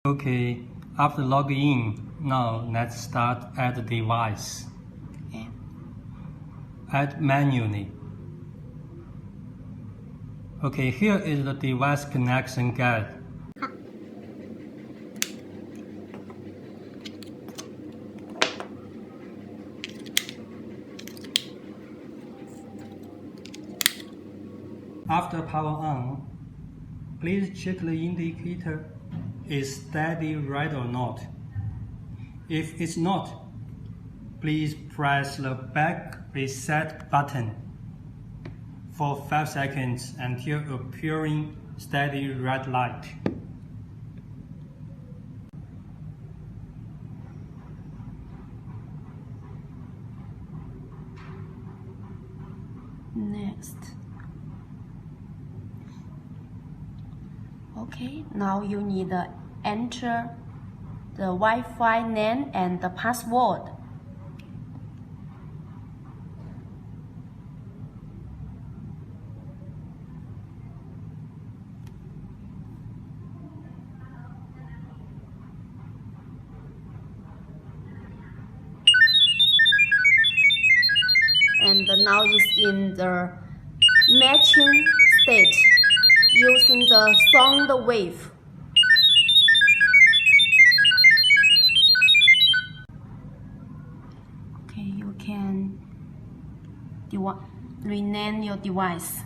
Okay, after logging in, now let's start add device. Okay. Add manually. Okay, here is the device connection guide. After power on, please check the indicator is steady right or not. If it's not, please press the back reset button for 5 seconds until appearing steady red light. Next. Okay, now you need to enter the Wi-Fi name and the password. And now it's in the matching state using the sound wave. Okay, you can rename your device.